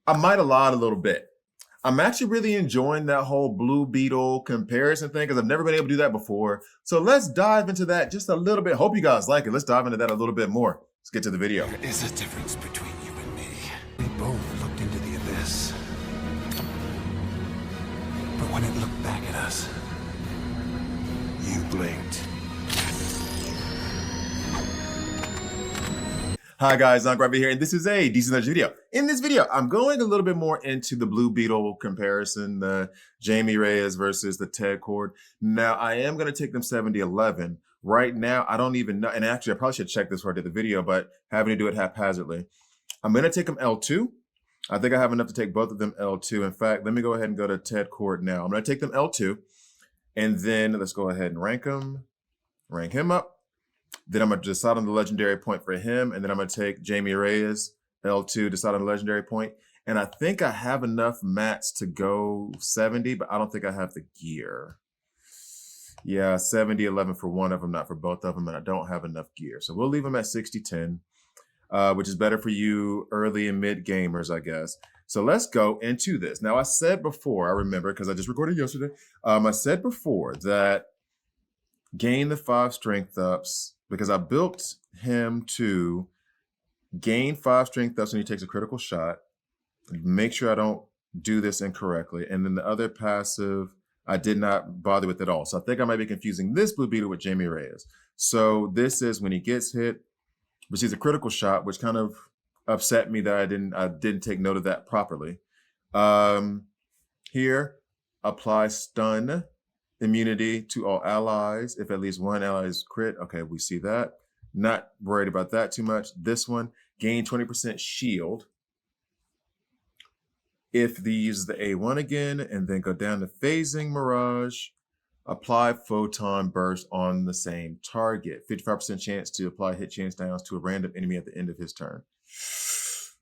I might have lied a little bit. I'm actually really enjoying that whole Blue Beetle comparison thing because I've never been able to do that before. So let's dive into that just a little bit. Hope you guys like it. Let's dive into that a little bit more. Let's get to the video. There is a difference between you and me. We both looked into the abyss. But when it looked back at us, you blinked. Hi guys, I'm Gravy here, and this is a decent Legend video. In this video, I'm going a little bit more into the Blue Beetle comparison, the Jamie Reyes versus the Ted Cord. Now, I am going to take them 70-11. Right now, I don't even know, and actually, I probably should check this before I did the video, but having to do it haphazardly. I'm going to take them L2. I think I have enough to take both of them L2. In fact, let me go ahead and go to Ted Cord now. I'm going to take them L2, and then let's go ahead and rank him up. Then I'm going to decide on the legendary point for him. And then I'm going to take Jamie Reyes, L2, decide on the legendary point. And I think I have enough mats to go 70, but I don't think I have the gear. Yeah, 70-11 for one of them, not for both of them. And I don't have enough gear. So we'll leave them at 60-10, which is better for you early and mid gamers, I guess. So let's go into this. Now, I said before, I remember, because I just recorded yesterday. I said before that gain the 5 strength ups, because I built him to gain 5 strength ups when he takes a critical shot. Make sure I don't do this incorrectly. And then the other passive, I did not bother with at all. So I think I might be confusing this Blue Beetle with Jamie Reyes. So this is when he gets hit, receives a critical shot, which kind of upset me that I didn't take note of that properly. Here, apply stun immunity to all allies if at least one ally is crit. Okay, we see that. Not worried about that too much. This one, gain 20% shield if he uses the A1 again, and then go down to phasing mirage. Apply photon burst on the same target. 55% chance to apply hit chance downs to a random enemy at the end of his turn.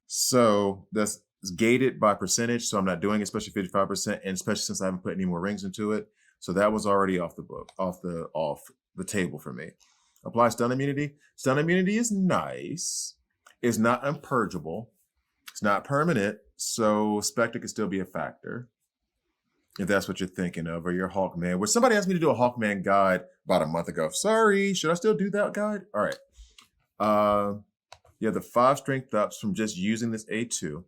So that's gated by percentage, so I'm not doing it, especially 55%, and especially since I haven't put any more rings into it. So that was already off the book, off the table for me. Apply stun immunity. Stun immunity is nice. It's not unpurgeable. It's not permanent. So Spectre could still be a factor if that's what you're thinking of, or your Hawkman. Which somebody asked me to do a Hawkman guide about a month ago. Sorry, should I still do that guide? All right. Yeah, the 5 strength ups from just using this A2,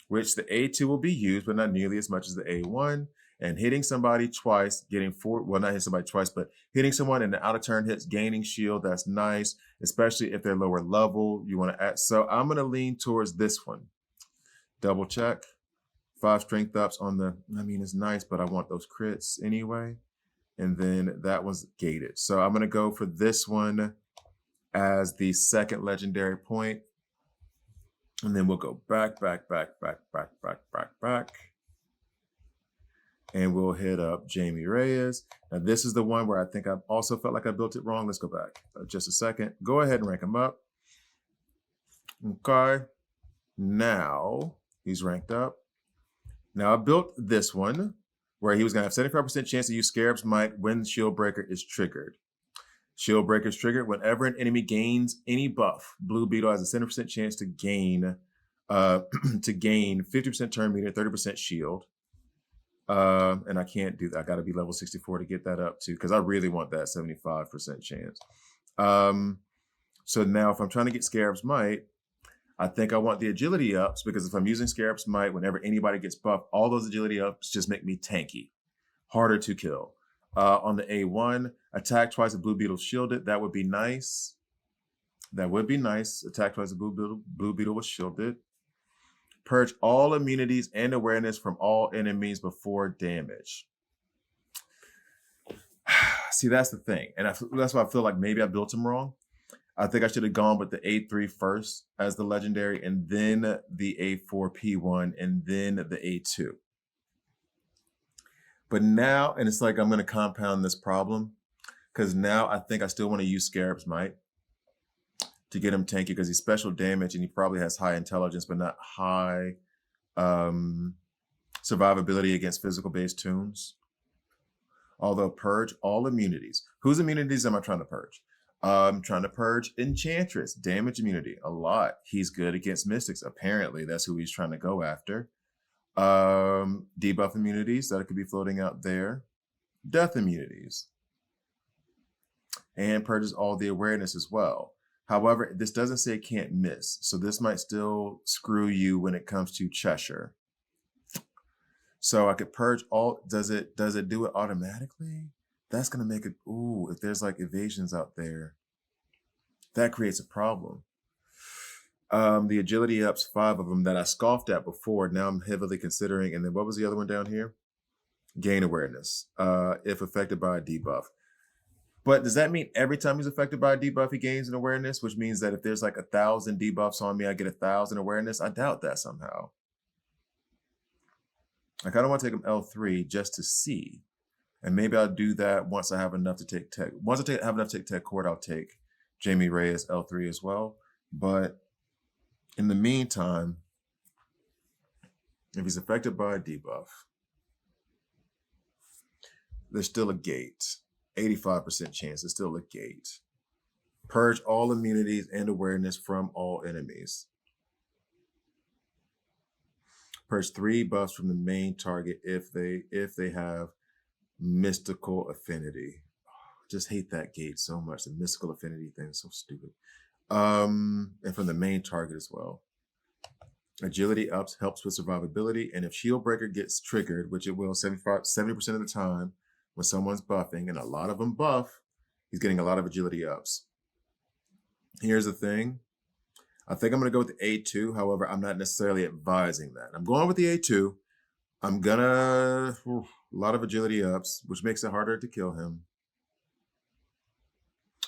which the A2 will be used, but not nearly as much as the A1. And hitting somebody twice, getting 4, well, not hitting somebody twice, but hitting someone in the out of turn hits, gaining shield, that's nice, especially if they're lower level. You want to add, so I'm going to lean towards this one. Double check. 5 strength ups on the, I mean, it's nice, but I want those crits anyway. And then that was gated. So I'm going to go for this one as the second legendary point. And then we'll go back. And we'll hit up Jamie Reyes. Now, this is the one where I think I also felt like I built it wrong. Let's go back just a second. Go ahead and rank him up. Okay. Now, he's ranked up. Now, I built this one where he was going to have 75% chance to use Scarab's Might when Shield Breaker is triggered. Shield Breaker is triggered whenever an enemy gains any buff. Blue Beetle has a 70% chance to gain 50% turn meter, 30% shield. And I can't do that. I got to be level 64 to get that up too, because I really want that 75% chance. So now if I'm trying to get Scarab's Might, I think I want the agility ups, because if I'm using Scarab's Might, whenever anybody gets buffed, all those agility ups just make me tanky, harder to kill. On the A1, attack twice if Blue Beetle shielded. That would be nice. That would be nice. Attack twice if Blue Beetle was shielded. Purge all immunities and awareness from all enemies before damage. See, that's the thing. And that's why I feel like maybe I built him wrong. I think I should have gone with the A3 first as the legendary, and then the A4 P1, and then the A2. But now, and it's like I'm going to compound this problem, because now I think I still want to use Scarab's Might to get him tanky, because he's special damage and he probably has high intelligence, but not high survivability against physical-based tunes. Although purge all immunities. Whose immunities am I trying to purge? Trying to purge Enchantress, damage immunity, a lot. He's good against Mystics. Apparently, that's who he's trying to go after. Debuff immunities that could be floating out there. Death immunities. And purges all the awareness as well. However, this doesn't say it can't miss. So this might still screw you when it comes to Cheshire. So I could purge all. Does it do it automatically? That's gonna make it. Ooh, if there's like evasions out there, that creates a problem. The agility ups, 5 of them that I scoffed at before. Now I'm heavily considering. And then what was the other one down here? Gain awareness. If affected by a debuff. But does that mean every time he's affected by a debuff, he gains an awareness? Which means that if there's like 1,000 debuffs on me, I get 1,000 awareness? I doubt that somehow. I kind of want to take him L3 just to see. And maybe I'll do that once I have enough to take tech. Once I have enough to take tech court, I'll take Jamie Reyes L3 as well. But in the meantime, if he's affected by a debuff, there's still a gate. 85% chance, there's still a gate. Purge all immunities and awareness from all enemies. Purge 3 buffs from the main target if they have mystical affinity. Just hate that gate so much. The mystical affinity thing is so stupid. And from the main target as well. Agility ups helps with survivability, and if Shield Breaker gets triggered, which it will 70% of the time when someone's buffing, and a lot of them buff, he's getting a lot of agility ups. Here's the thing. I think I'm going to go with the A2. However, I'm not necessarily advising that. I'm going with the A2. I'm gonna a lot of agility ups, which makes it harder to kill him.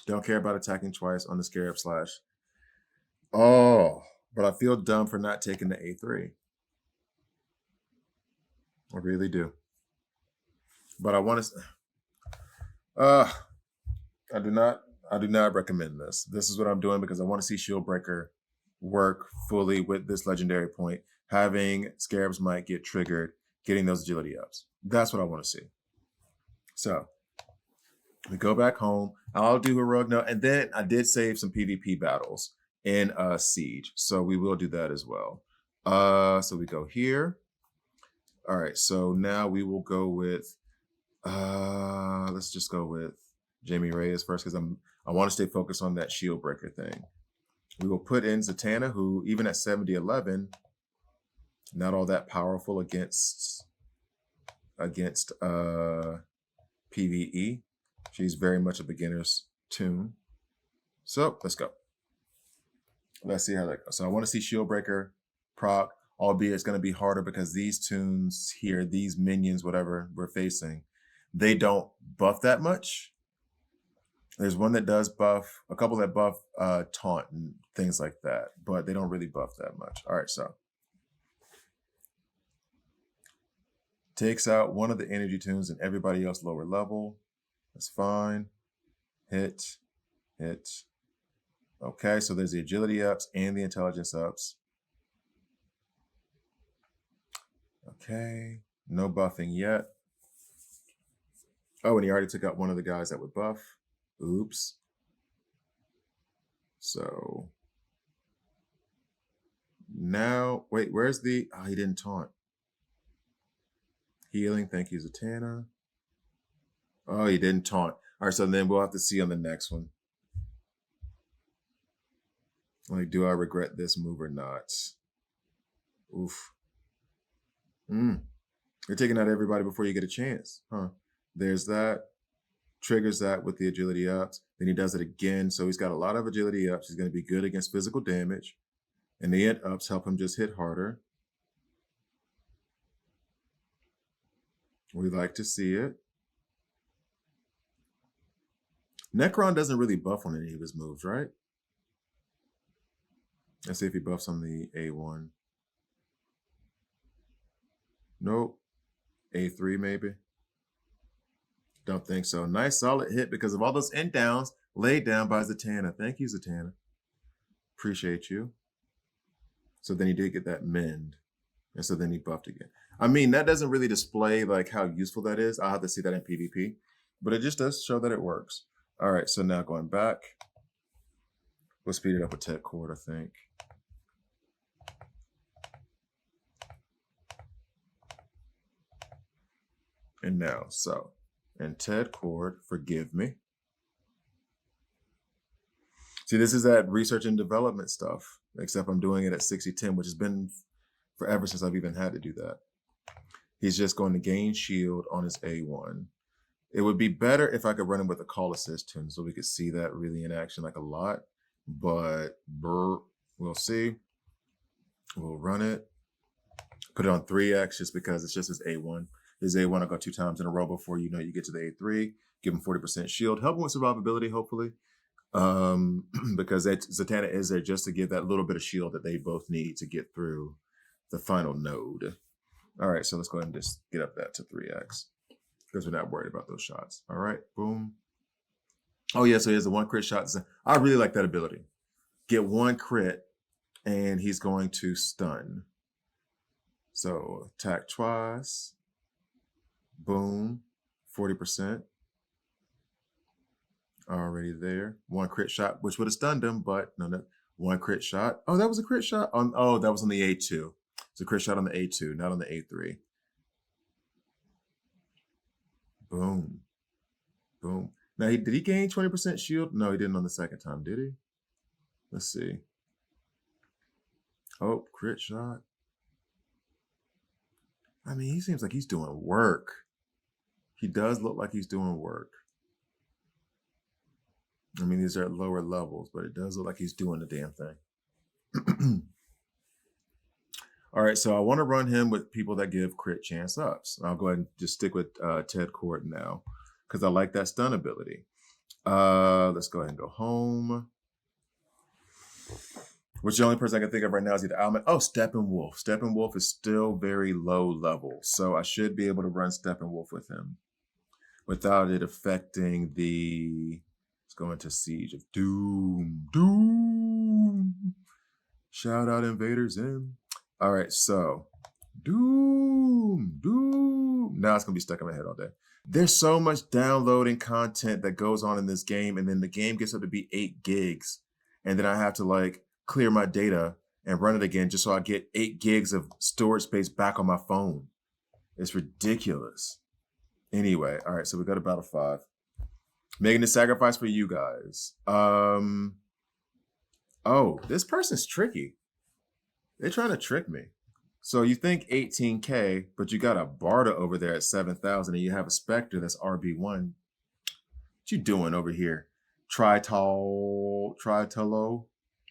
Don't care about attacking twice on the Scarab Slash. Oh, but I feel dumb for not taking the A3. I really do. But I want to. I do not recommend this. This is what I'm doing because I want to see Shield Breaker work fully with this legendary point. Having Scarabs might get triggered, getting those agility ups. That's what I want to see. So we go back home. I'll do Heroic Note, and then I did save some PvP battles in Siege, so we will do that as well. So we go here. All right, so now we will go with. Let's just go with Jamie Reyes first because I want to stay focused on that Shield Breaker thing. We will put in Zatanna, who even at 70-11, not all that powerful against PvE. She's very much a beginner's tune. So let's go. Let's see how that goes. So I want to see Shield Breaker proc, albeit it's going to be harder because these tunes here, these minions, whatever we're facing, they don't buff that much. There's one that does buff, a couple that buff taunt and things like that, but they don't really buff that much. All right, so. Takes out one of the energy tunes and everybody else lower level. That's fine. Hit. Okay, so there's the agility ups and the intelligence ups. Okay, no buffing yet. Oh, and he already took out one of the guys that would buff. Oops. So now, wait, where's the, oh, he didn't taunt. Healing, thank you, Zatanna. Oh, he didn't taunt. All right, so then we'll have to see on the next one. Like, do I regret this move or not? Oof. You're taking out everybody before you get a chance, huh? There's that. Triggers that with the agility ups. Then he does it again. So he's got a lot of agility ups. He's going to be good against physical damage. And the int ups help him just hit harder. We like to see it. Necron doesn't really buff on any of his moves, right? Let's see if he buffs on the A1. Nope. A3 maybe. Don't think so. Nice solid hit because of all those end downs laid down by Zatanna. Thank you, Zatanna. Appreciate you. So then he did get that mend. And so then he buffed again. I mean, that doesn't really display like how useful that is. I'll have to see that in PvP. But it just does show that it works. All right, so now going back. We'll speed it up with Ted Cord, I think. And now, so, and Ted Cord, forgive me. See, this is that research and development stuff, except I'm doing it at 60-10, which has been forever since I've even had to do that. He's just going to gain shield on his A1. It would be better if I could run him with a call assist tune so we could see that really in action like a lot, but we'll see. We'll run it. Put it on 3X just because it's just his A1. His A1 will go 2 times in a row before you know you get to the A3. Give him 40% shield. Help him with survivability, hopefully. Because Zatanna is there just to give that little bit of shield that they both need to get through the final node. All right, so let's go ahead and just get up that to 3X because we're not worried about those shots. All right, boom. Oh yeah, so he has the 1 crit shot. I really like that ability. Get 1 crit and he's going to stun. So attack twice. Boom, 40%. Already there. 1 crit shot, which would have stunned him, but no. 1 crit shot. Oh, that was a crit shot on. Oh, that was on the A2. It's a crit shot on the A2, not on the A3. Boom, boom. Now, did he gain 20% shield? No, he didn't on the second time, did he? Let's see. Oh, crit shot. I mean, he seems like he's doing work. He does look like he's doing work. I mean, these are at lower levels, but it does look like he's doing the damn thing. All right, so I want to run him with people that give crit chance ups. I'll go ahead and just stick with Ted Cord now because I like that stun ability. Let's go ahead and go home. Which the only person I can think of right now is either Alman. Oh, Steppenwolf. Steppenwolf is still very low level, so I should be able to run Steppenwolf with him without it affecting the... Let's go into Siege of Doom. Doom! Shout out Invaders in. All right, so Doom! Doom! Now it's going to be stuck in my head all day. There's so much downloading content that goes on in this game, and then the game gets up to be 8 gigs, and then I have to like clear my data and run it again just so I get 8 gigs of storage space back on my phone. It's ridiculous. Anyway, all right, so we got to Battle 5. Making the sacrifice for you guys. Oh, this person's tricky. They're trying to trick me. So you think 18K, but you got a Barda over there at 7,000 and you have a Spectre that's RB1. What you doing over here? Tritolo,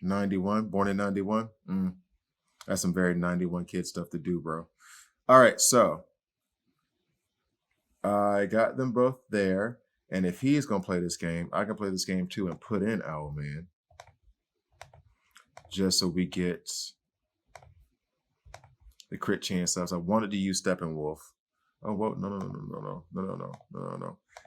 91, born in 91. That's some very 91 kid stuff to do, bro. All right, so I got them both there. And if he's going to play this game, I can play this game too and put in Owlman. Just so we get the crit chance ups. I wanted to use Steppenwolf. Oh, well, no.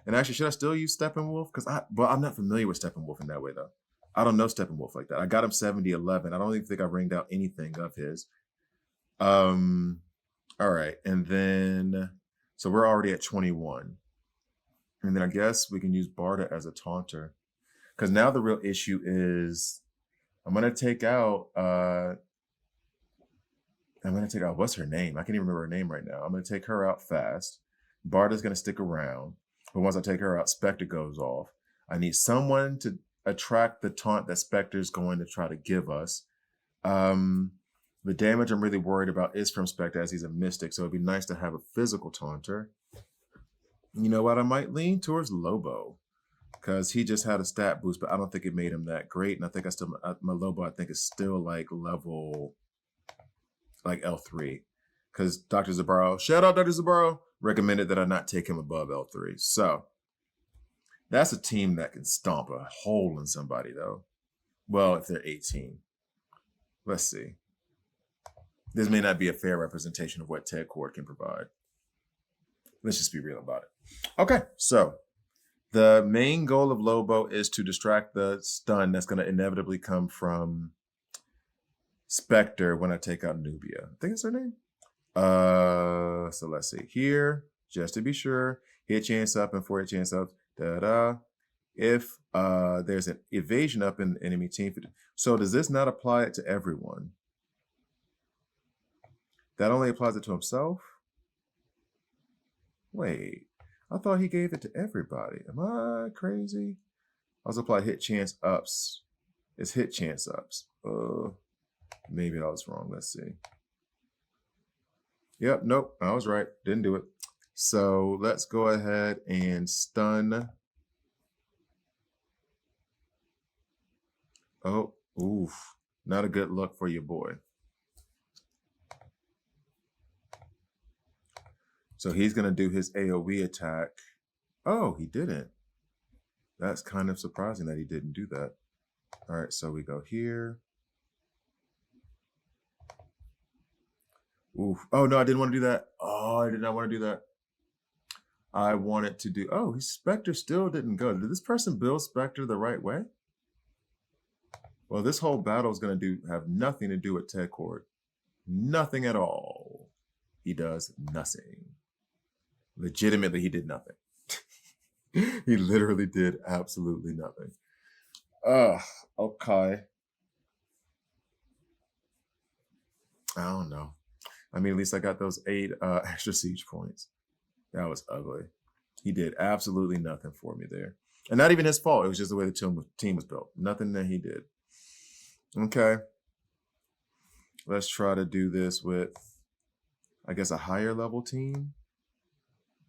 And actually, should I still use Steppenwolf? Because I'm not familiar with Steppenwolf in that way, though. I don't know Steppenwolf like that. I got him 70-11. I don't even think I ringed out anything of his. All right. And then, so we're already at 21. And then I guess we can use Barda as a taunter. Because now the real issue is I'm going to take out, what's her name? I can't even remember her name right now. I'm going to take her out fast. Barda's going to stick around. But once I take her out, Spectre goes off. I need someone to attract the taunt that Spectre's going to try to give us. The damage I'm really worried about is from Spectre as he's a mystic. So it'd be nice to have a physical taunter. You know what? I might lean towards Lobo because he just had a stat boost, but I don't think it made him that great. And I think my Lobo, I think is still like level like L3 because Dr. Zabaro, shout out Dr. Zabaro, recommended that I not take him above L3. So that's a team that can stomp a hole in somebody though. Well, if they're 18. Let's see. This may not be a fair representation of what Ted Cord can provide. Let's just be real about it. Okay, so the main goal of Lobo is to distract the stun that's going to inevitably come from Spectre when I take out Nubia. I think that's her name. So let's see here, just to be sure. Hit chance up and 4 hit chance up. Da-da. if there's an evasion up in the enemy team. So does this not apply it to everyone? That only applies it to himself? Wait, I thought he gave it to everybody. Am I crazy? Also apply hit chance ups. It's hit chance ups. Maybe I was wrong. Let's see. Yep, nope, I was right. Didn't do it. So let's go ahead and stun. Oh, oof. Not a good look for your boy. So he's going to do his AoE attack. Oh, he didn't. That's kind of surprising that he didn't do that. All right, so we go here. Oof. Oh, no, I didn't want to do that. Oh, I did not want to do that. I wanted to do... Oh, his Spectre still didn't go. Did this person build Spectre the right way? Well, this whole battle is going to have nothing to do with Ted Cord. Nothing at all. He does nothing. Legitimately, he did nothing. He literally did absolutely nothing. Okay. I don't know. I mean, at least I got those 8 extra siege points. That was ugly. He did absolutely nothing for me there. And not even his fault. It was just the way the team was built. Nothing that he did. Okay. Let's try to do this with, I guess, a higher level team.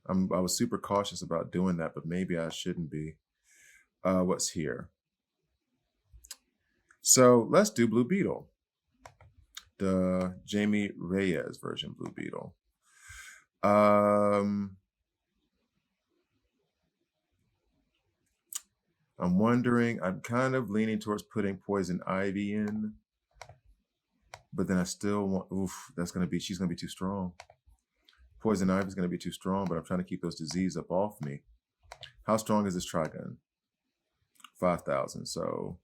I was super cautious about doing that, but maybe I shouldn't be. What's here? So let's do Blue Beetle. The Jamie Reyes version Blue Beetle. I'm wondering, I'm kind of leaning towards putting Poison Ivy in, but then I still want, she's gonna be too strong. Poison Ivy is gonna be too strong, but I'm trying to keep those disease up off me. How strong is this Trigun? 5,000, so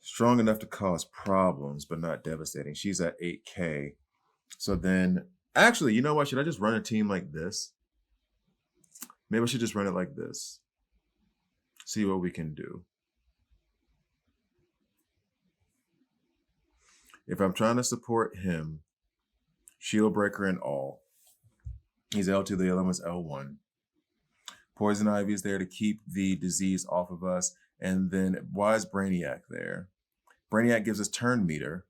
strong enough to cause problems, but not devastating. She's at 8K. So then, actually, you know what? Should I just run a team like this? Maybe I should just run it like this. See what we can do. If I'm trying to support him, Shield Breaker and all. He's L2, the other one's L1. Poison Ivy is there to keep the disease off of us. And then why is Brainiac there? Brainiac gives us turn meter,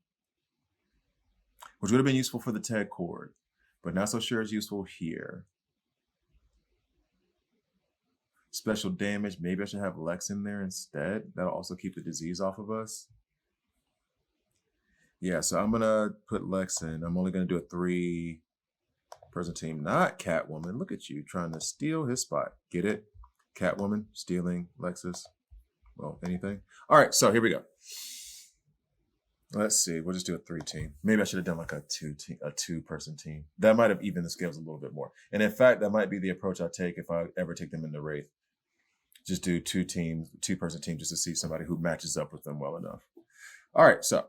which would have been useful for the Ted Cord, but not so sure it's useful here. Special damage, maybe I should have Lex in there instead. That'll also keep the disease off of us. Yeah, so I'm gonna put Lex in. I'm only gonna do a 3-person team, not Catwoman. Look at you trying to steal his spot. Get it? Catwoman stealing Lexus. Well, anything. All right, so here we go. Let's see. We'll just do a 3-team. Maybe I should have done like a 2-person team. That might have evened the scales a little bit more. And in fact, that might be the approach I take if I ever take them into Wraith. Just do 2 teams, 2-person team, just to see somebody who matches up with them well enough. All right, so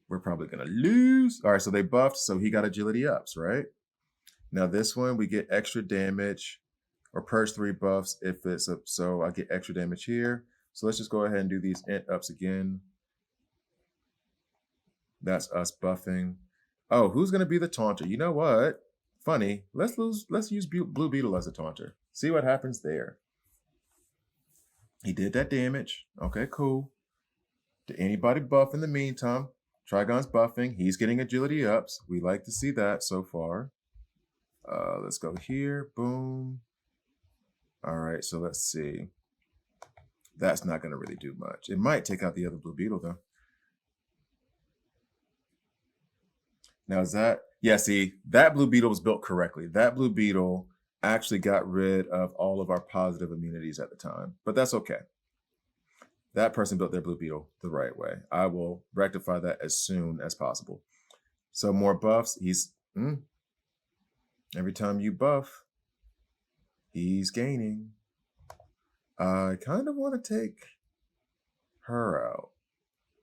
we're probably gonna lose. All right, so they buffed, so he got agility ups, right? Now this one, we get extra damage or purge 3 buffs if it's up. So I get extra damage here. So let's just go ahead and do these int ups again. That's us buffing. Oh, who's gonna be the taunter? You know what? Funny. Let's use Blue Beetle as a taunter. See what happens there. He did that damage. Okay, cool. Did anybody buff in the meantime? Trigon's buffing. He's getting agility ups. We like to see that so far. Let's go here. Boom. All right, so let's see. That's not going to really do much. It might take out the other Blue Beetle, though. Now, is that... Yeah, see, that Blue Beetle was built correctly. That Blue Beetle actually got rid of all of our positive immunities at the time. But that's okay. That person built their Blue Beetle the right way. I will rectify that as soon as possible. So more buffs. He's... Every time you buff, he's gaining. I kind of want to take her out.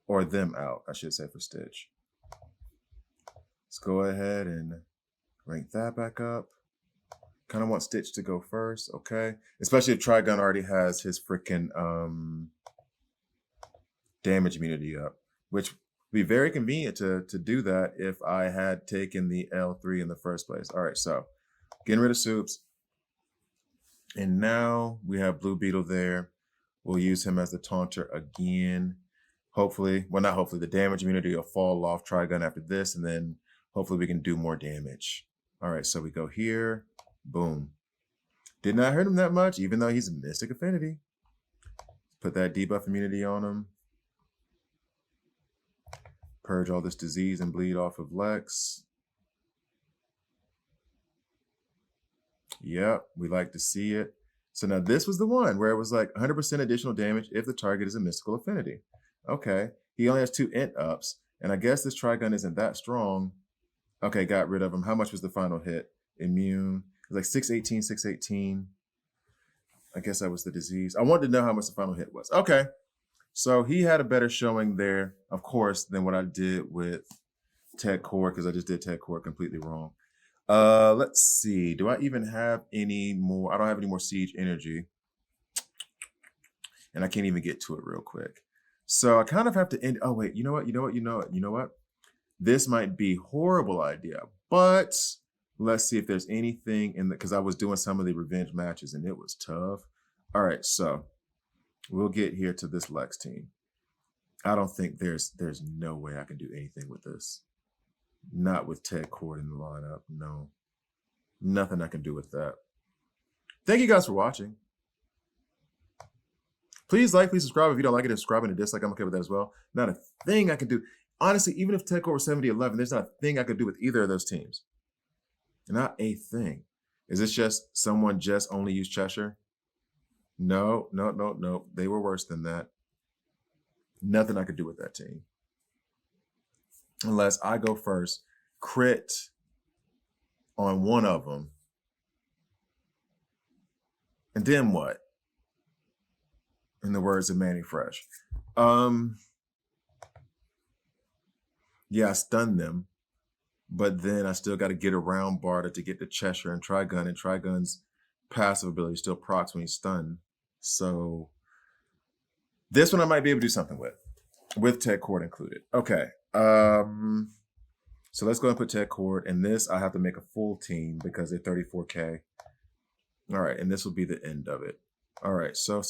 Or them out, I should say, for Stitch. Let's go ahead and rank that back up. Kind of want Stitch to go first, okay? Especially if Trigun already has his freaking damage immunity up, which would be very convenient to do that if I had taken the L3 in the first place. All right, so getting rid of Soups. And now we have Blue Beetle there. We'll use him as the taunter again. Hopefully, well, not hopefully, the damage immunity will fall off Trigun after this, and then hopefully we can do more damage. All right, so we go here. Boom. Did not hurt him that much, even though he's Mystic Affinity. Put that debuff immunity on him. Purge all this disease and bleed off of Lex. Yep, we like to see it. So now this was the one where it was like 100% additional damage if the target is a mystical affinity. Okay, he only has 2 int ups, and I guess this Trigun isn't that strong. Okay, got rid of him. How much was the final hit? Immune. It was like 618, 618. I guess that was the disease. I wanted to know how much the final hit was. Okay, so he had a better showing there, of course, than what I did with Ted Core, because I just did Ted Core completely wrong. Let's see. Do I even have any more? I don't have any more siege energy. And I can't even get to it real quick. So I kind of have to end. Oh, wait. You know what? This might be a horrible idea, but let's see if there's anything in the, because I was doing some of the revenge matches and it was tough. All right, so we'll get here to this Lex team. I don't think there's no way I can do anything with this. Not with Ted Cord in the lineup. No. Nothing I can do with that. Thank you guys for watching. Please like, please subscribe. If you don't like it, subscribe and a dislike. I'm okay with that as well. Not a thing I can do. Honestly, even if Ted Cord was 70-11, there's not a thing I could do with either of those teams. Not a thing. Is this just someone just only used Cheshire? No. They were worse than that. Nothing I could do with that team. Unless I go first, crit on one of them. And then what? In the words of Manny Fresh. Yeah, I stunned them. But then I still got to get around Barter to get to Cheshire and Trigun. And Trigun's passive ability still procs when he's stunned. So this one I might be able to do something with Ted Cord included. Okay. So let's go and put Ted Cord. And this I have to make a full team because they're 34K. All right, and this will be the end of it. All right, so.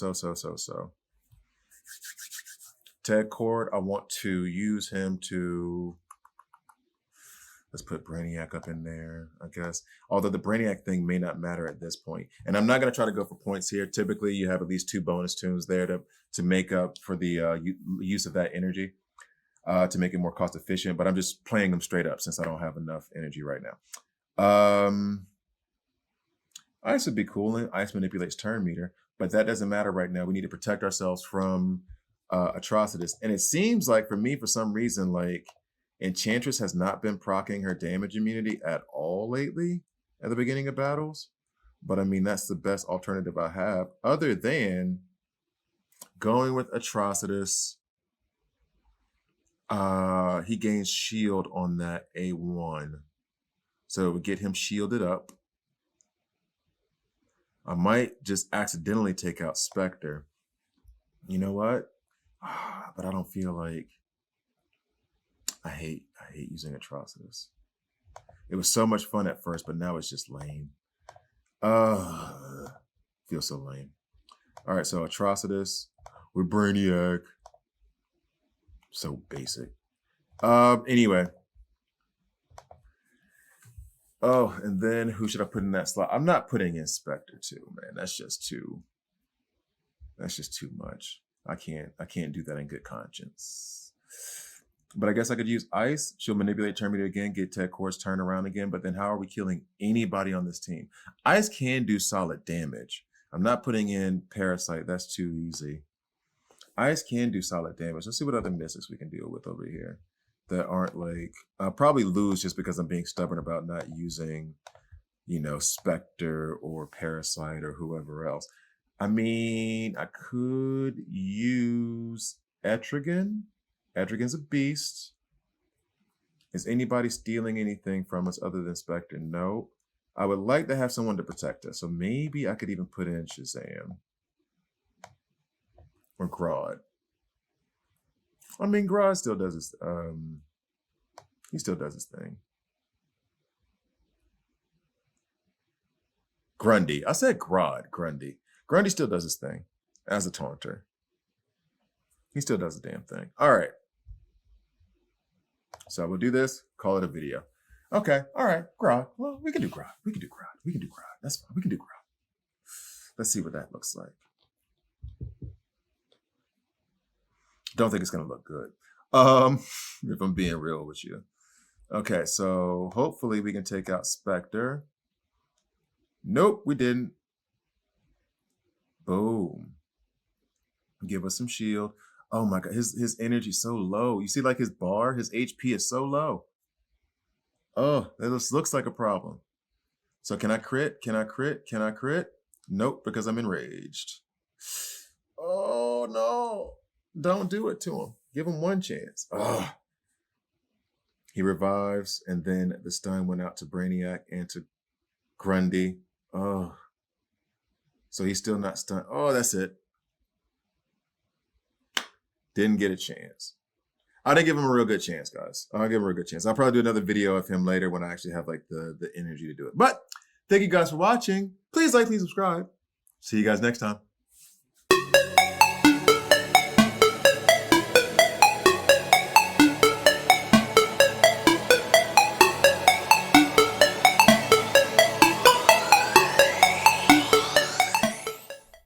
Ted Cord, I want to use him to, let's put Brainiac up in there, I guess. Although the Brainiac thing may not matter at this point. And I'm not going to try to go for points here. Typically, you have at least 2 bonus tunes there to make up for the use of that energy to make it more cost efficient. But I'm just playing them straight up since I don't have enough energy right now. Ice would be cool. Ice manipulates turn meter, but that doesn't matter right now. We need to protect ourselves from Atrocitus. And it seems like for me, for some reason, like Enchantress has not been proccing her damage immunity at all lately at the beginning of battles. But I mean, that's the best alternative I have other than going with Atrocitus. He gains shield on that A1. So we get him shielded up. I might just accidentally take out Spectre. You know what? But I don't feel like, I hate using Atrocitus. It was so much fun at first, but now it's just lame. Feels so lame. All right, so Atrocitus with Brainiac. So basic. Anyway. Oh, and then who should I put in that slot? I'm not putting in Spectre too, man. That's just too much. I can't do that in good conscience. But I guess I could use Ice. She'll manipulate turn meter again, get Ted Cord's turn around again. But then how are we killing anybody on this team? Ice can do solid damage. I'm not putting in Parasite. That's too easy. Ice can do solid damage. Let's see what other mystics we can deal with over here that aren't like, I'll probably lose just because I'm being stubborn about not using, you know, Spectre or Parasite or whoever else. I mean, I could use Etrigan. Etrigan's a beast. Is anybody stealing anything from us other than Spectre? No. I would like to have someone to protect us. So maybe I could even put in Shazam. Or Grodd. I mean, Grodd still does his, he still does his thing. Grundy. I said Grodd, Grundy. Grundy still does his thing as a taunter. He still does the damn thing. All right. So we'll do this, call it a video. Okay, all right, Grodd. Well, we can do Grodd. We can do Grodd. We can do Grodd. That's fine. We can do Grodd. Let's see what that looks like. Don't think it's gonna look good. If I'm being real with you. Okay, so hopefully we can take out Spectre. Nope, we didn't. Boom. Give us some shield. Oh my God, his energy's so low. You see like his bar, his HP is so low. Oh, that looks like a problem. So can I crit? Can I crit? Can I crit? Nope, because I'm enraged. Oh no. Don't do it to him. Give him one chance. Oh. He revives, and then the stun went out to Brainiac and to Grundy. Oh. So he's still not stunned. Oh, that's it. Didn't get a chance. I didn't give him a real good chance, guys. I'll give him a real good chance. I'll probably do another video of him later when I actually have like the energy to do it. But thank you guys for watching. Please like, please subscribe. See you guys next time.